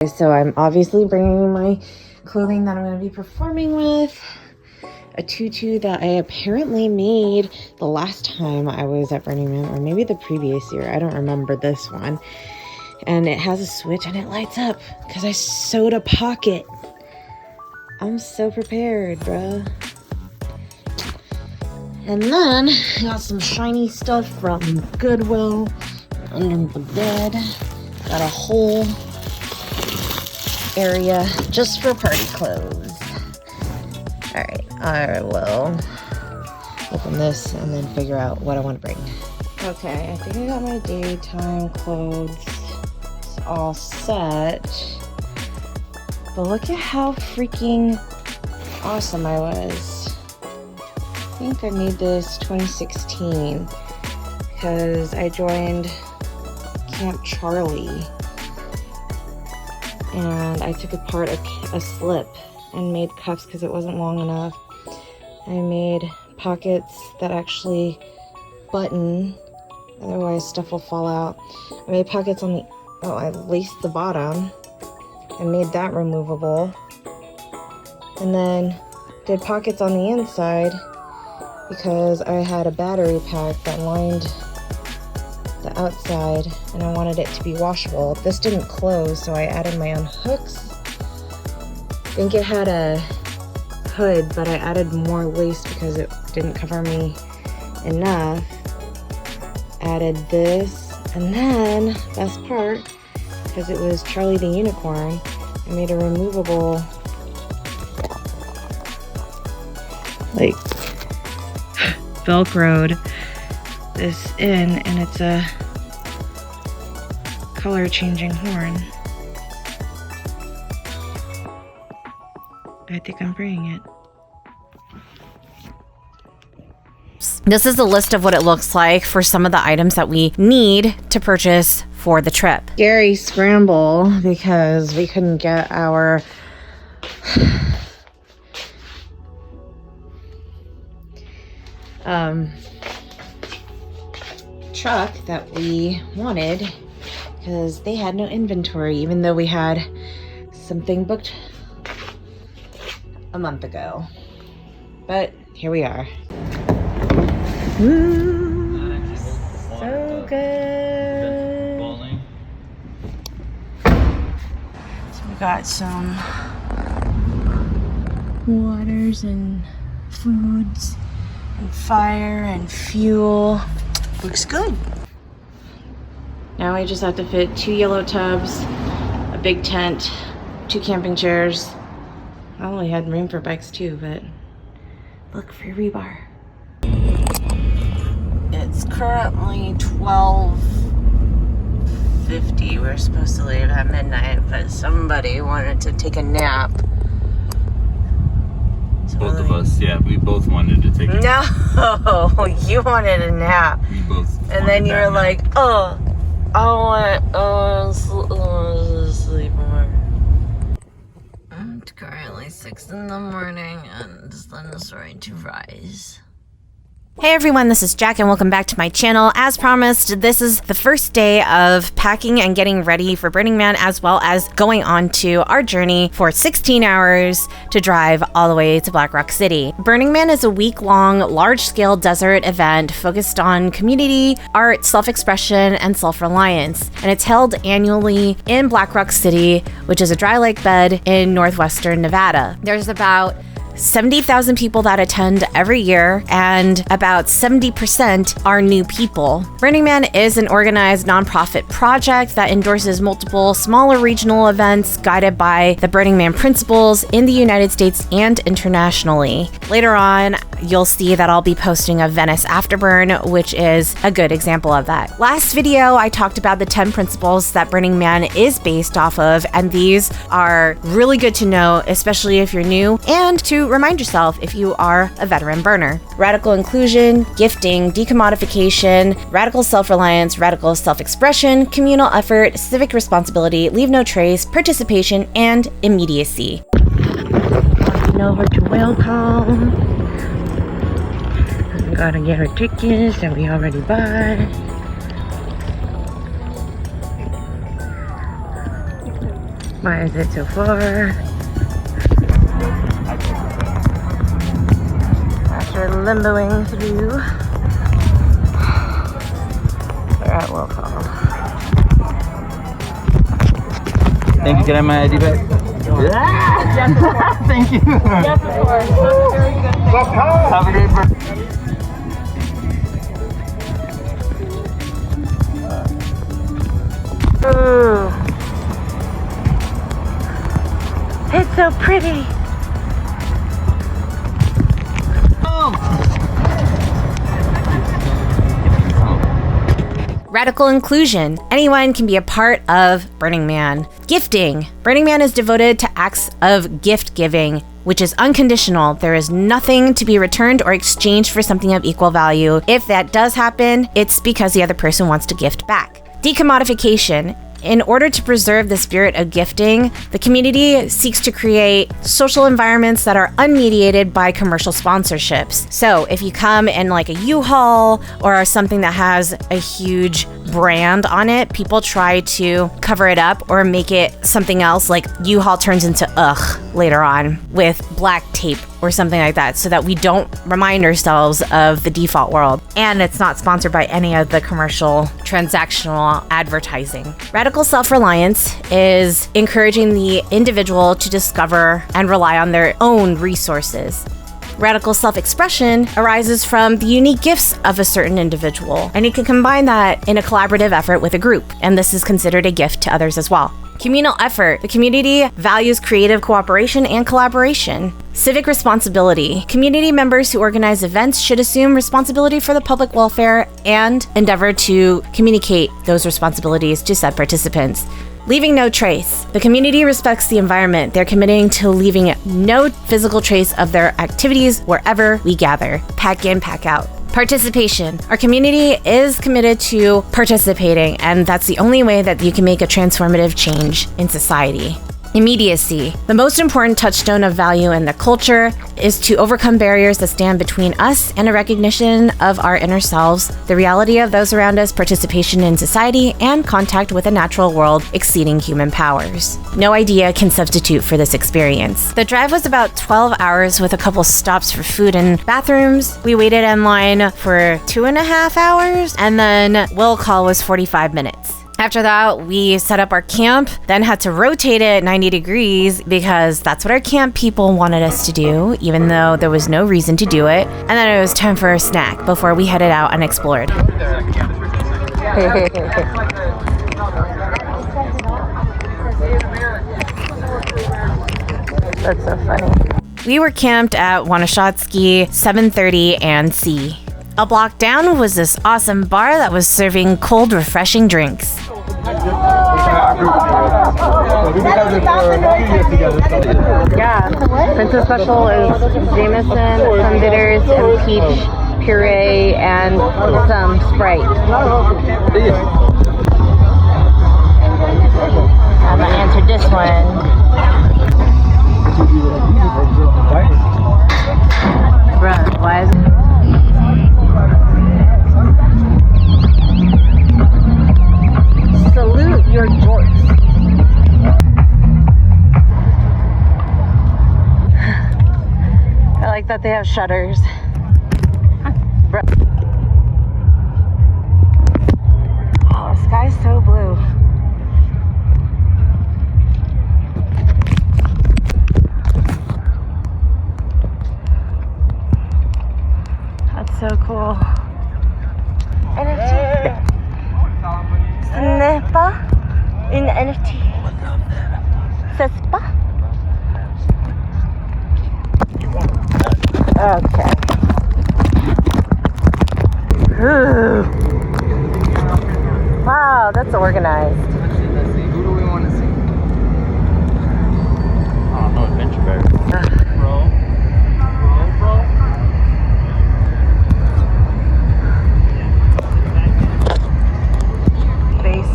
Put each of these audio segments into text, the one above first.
So I'm obviously bringing my clothing that I'm going to be performing with. A tutu that I apparently made the last time I was at Burning Man, or maybe the previous year. I don't remember this one. And it has a switch and it lights up because I sewed a pocket. I'm so prepared, bruh. And then I got some shiny stuff from Goodwill under the bed. Got a whole area just for party clothes. All right, I will open this and then figure out what I want to bring. Okay, I think I got my daytime clothes all set. But look at how freaking awesome I was. I think I made this 2016 because I joined Camp Charlie and I took apart a slip and made cuffs because it wasn't long enough. I made pockets that actually button, otherwise stuff will fall out. I made pockets on the, oh, I laced the bottom and made that removable. And then did pockets on the inside because I had a battery pack that lined the outside and I wanted it to be washable. This didn't close, so I added my own hooks. I think it had a hood, but I added more lace because it didn't cover me enough. Added this, and then, best part, because it was Charlie the Unicorn, I made a removable, like, Velcroed this in, and it's a color changing horn. I think I'm bringing it. This is a list of what it looks like for some of the items that we need to purchase for the trip. Scary scramble because we couldn't get our truck that we wanted because they had no inventory, even though we had something booked a month ago. But here we are. Woo! So good. So we got some waters and foods and fire and fuel. Looks good. Now we just have to fit 2 yellow tubs, a big tent, 2 camping chairs. I only had room for bikes too, but look, free rebar. It's currently 12:50. We're supposed to leave at midnight, but somebody wanted to take a nap. So both of us, yeah, we both wanted to take a nap. No, you wanted a nap. We both. And then you were like, oh, I want to sleep more. It's currently 6 in the morning and the sun is starting to rise. Hey everyone, this is Jack and welcome back to my channel. As promised, this is the first day of packing and getting ready for Burning Man, as well as going on to our journey for 16 hours to drive all the way to Black Rock City. Burning Man is a week-long, large-scale desert event focused on community, art, self-expression, and self-reliance. And it's held annually in Black Rock City, which is a dry lake bed in northwestern Nevada. There's about 70,000 people that attend every year, and about 70% are new people. Burning Man is an organized nonprofit project that endorses multiple smaller regional events guided by the Burning Man principles in the United States and internationally. Later on, you'll see that I'll be posting a Venice Afterburn, which is a good example of that. Last video, I talked about the 10 principles that Burning Man is based off of, and these are really good to know, especially if you're new, and to remind yourself if you are a veteran burner. Radical inclusion, gifting, decommodification, radical self-reliance, radical self-expression, communal effort, civic responsibility, leave no trace, participation, and immediacy. Walking over to welcome. We gotta get our tickets that we already bought. Why is it so far? After limboing through, we're at will call. Thank you. Can I have my ID back? Yeah. Thank you. Yes, of course. Very good. Have a great birthday. Ooh. It's so pretty. Radical inclusion. Anyone can be a part of Burning Man. Gifting. Burning Man is devoted to acts of gift giving, which is unconditional. There is nothing to be returned or exchanged for something of equal value. If that does happen, it's because the other person wants to gift back. Decommodification. In order to preserve the spirit of gifting, the community seeks to create social environments that are unmediated by commercial sponsorships. So if you come in like a U-Haul or something that has a huge brand on it, people try to cover it up or make it something else, like U-Haul turns into ugh later on with black tape or something like that, so that we don't remind ourselves of the default world. And it's not sponsored by any of the commercial transactional advertising. Radical self-reliance is encouraging the individual to discover and rely on their own resources. Radical self-expression arises from the unique gifts of a certain individual, and you can combine that in a collaborative effort with a group, and this is considered a gift to others as well. Communal effort. The community values creative cooperation and collaboration. Civic responsibility. Community members who organize events should assume responsibility for the public welfare and endeavor to communicate those responsibilities to said participants. Leaving no trace. The community respects the environment. They're committing to leaving no physical trace of their activities wherever we gather. Pack in, pack out. Participation. Our community is committed to participating, and that's the only way that you can make a transformative change in society. Immediacy. The most important touchstone of value in the culture is to overcome barriers that stand between us and a recognition of our inner selves, the reality of those around us, participation in society, and contact with the natural world exceeding human powers. No idea can substitute for this experience. The drive was about 12 hours with a couple stops for food and bathrooms. We waited in line for 2.5 hours, and then will call was 45 minutes. After that, we set up our camp, then had to rotate it 90 degrees because that's what our camp people wanted us to do, even though there was no reason to do it. And then it was time for a snack before we headed out and explored. That's so funny. We were camped at Wanashatsky 730 and C. A block down was this awesome bar that was serving cold, refreshing drinks. Yeah, Princess Special is Jameson, some bitters, and peach puree, and some Sprite. I'm gonna answer this one. Bruh, why is it? Salute your jorts. I like that they have shutters. Oh, the sky's so blue. That's so cool. NFT. Ce n'est pas une NFT. C'est pas? Okay. Ooh. Wow, that's organized. Let's see. Who do we want to see? Oh, no, Adventure Bear.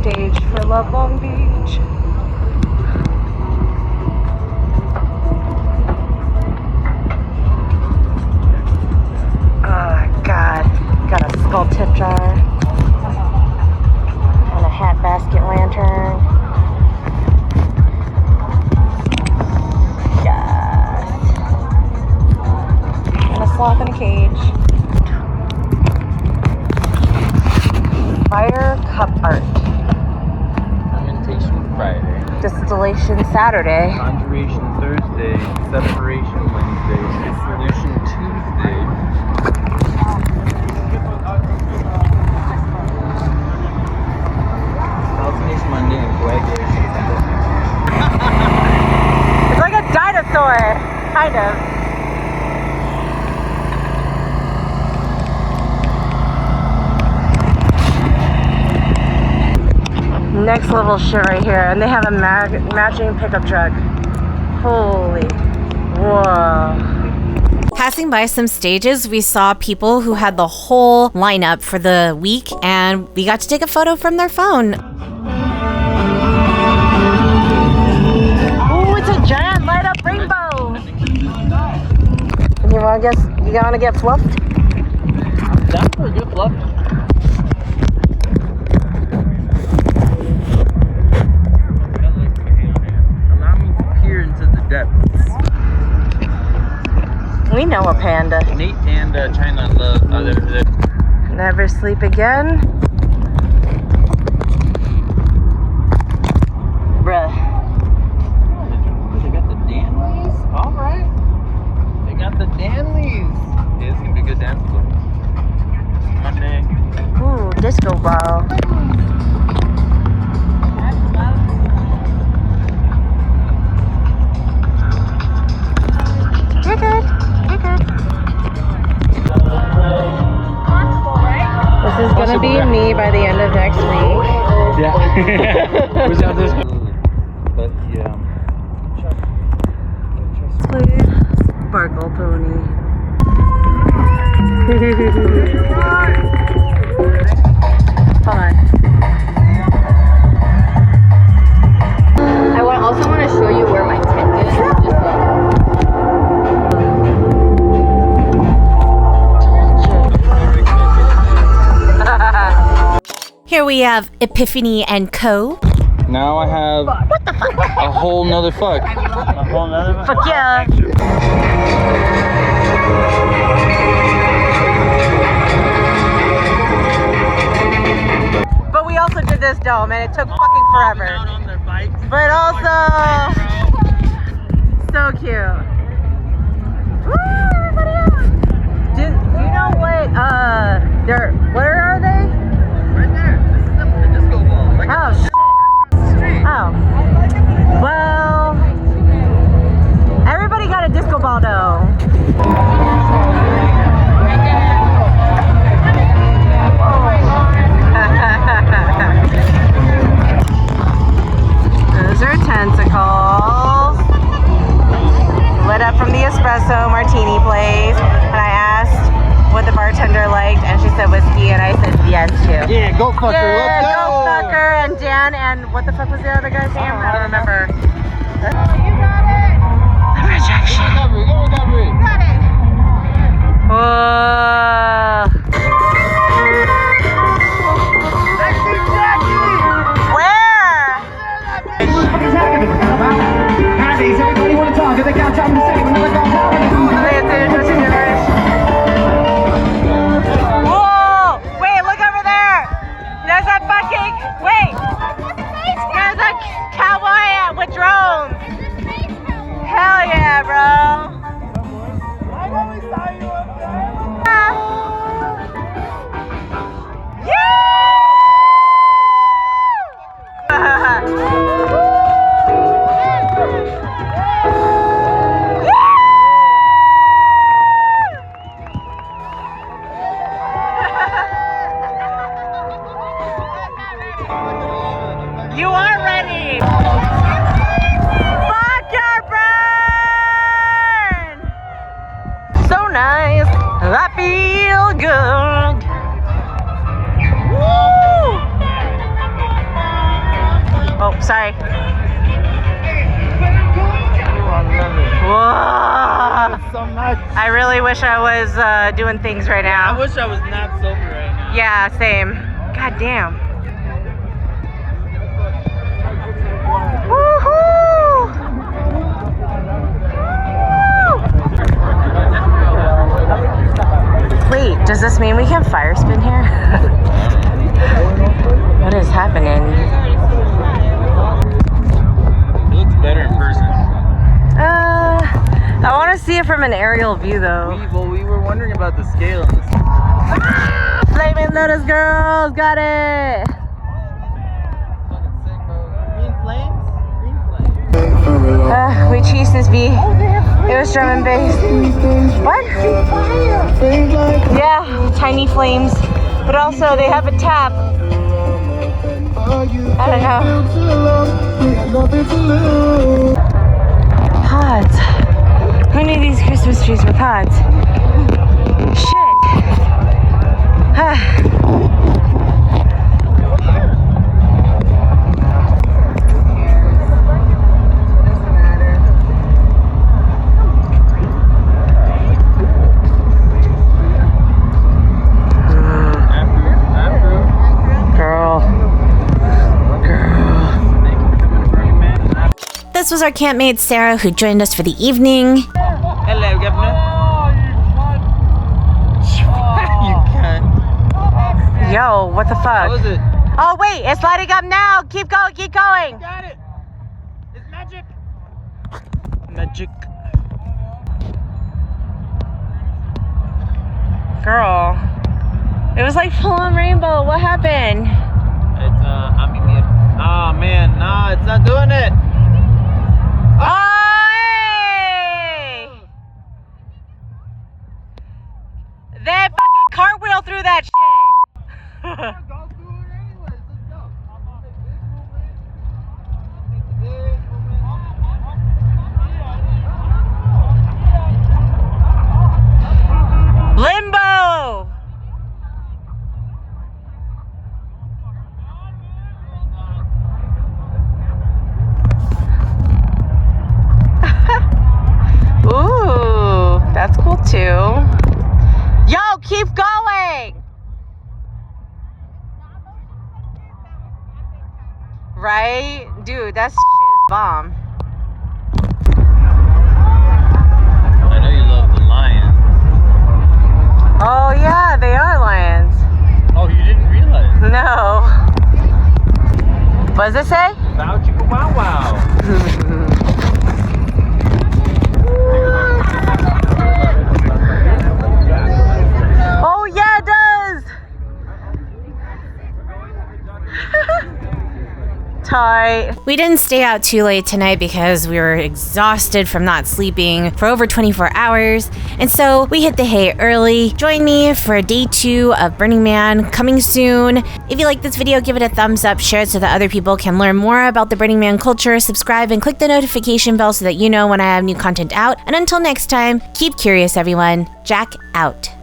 Stage for Love Long Beach. Revelation Saturday. Conjuration Thursday, Separation Wednesday, Dissolution Tuesday. Hallucination Monday and Coagulation Sunday. It's like a dinosaur, kind of. Next level shit right here, and they have a matching pickup truck. Holy, whoa. Passing by some stages, we saw people who had the whole lineup for the week, and we got to take a photo from their phone. Ooh, it's a giant light up rainbow. You wanna get fluffed? That's for a good fluff. Allow me to peer into the depths. We know a panda. Nate and China love other. Never sleep again. Bruh. They got the Danleys? Alright. They got the Danleys. Yeah, it's gonna be a good dance floor. Monday. Ooh, disco ball. You're good. You're good. This is gonna be me by the end of next week. Yeah. Where's out this? But yeah. Sparkle pony. Hold on. I also want to show you where my tent is. Here we have Epiphany and Co. Now I have a whole nother fuck. A whole nother fuck? Fuck yeah. But we also did this dome and it took fucking forever. But also so cute. Woo, everybody else. Do you know what where are they? Right there. This is the disco ball. Like Oh shit. Oh. Well, everybody got a disco ball though. Those are tentacles. Lit up from the espresso martini place. And I asked what the bartender liked, and she said whiskey, and I said yes too. Yeah, go fucker. Yeah, Let's go fucker, and Dan, and what the fuck was the other guy's name? I don't remember. You got it. The rejection. Recovery, go recovery. You got it. Whoa. Where? Everybody want to talk? If they can't talk, I'm saying another guy. Whoa! Wait, look over there! There's a fucking... Wait! There's a cowboy with drones! Hell yeah, bro! I always saw you up there. You are ready! Fuck your burn! So nice, I feel good. Woo! Oh, sorry. Whoa! So much. I really wish I was doing things right now. I wish I was not sober right now. Yeah, same. God damn. Woohoo! Wait, does this mean we can fire spin here? What is happening? It it from an aerial view though. We were wondering about the scale and the Flaming Lotus girls, got it! green flames? Green flames. We chased this bee. It was drum and bass. What? Yeah, tiny flames. But also they have a tap. I don't know. Pods. Who knew these Christmas trees were pods? Shit. This was our campmate Sarah, who joined us for the evening. Hello, Governor. You can't. Yo, what the fuck? How was it? Oh wait, it's lighting up now. Keep going, keep going. Got it. It's magic. Magic. Girl, it was like full on rainbow. What happened? It's oh man, nah, it's not doing it. Oh, hey! They fucking cartwheel through that shit. Limbo. Ooh, that's cool too. Yo, keep going. Right? Dude, that shit is bomb. I know you love the lions. Oh yeah, they are lions. Oh, you didn't realize? No. What does it say? Bow chicka wow wow. Oh yeah, it does. Tight. We didn't stay out too late tonight because we were exhausted from not sleeping for over 24 hours. And so we hit the hay early. Join me for day 2 of Burning Man coming soon. If you like this video, give it a thumbs up, share it so that other people can learn more about the Burning Man culture, subscribe and click the notification bell so that you know when I have new content out. And until next time, keep curious everyone. Jack out.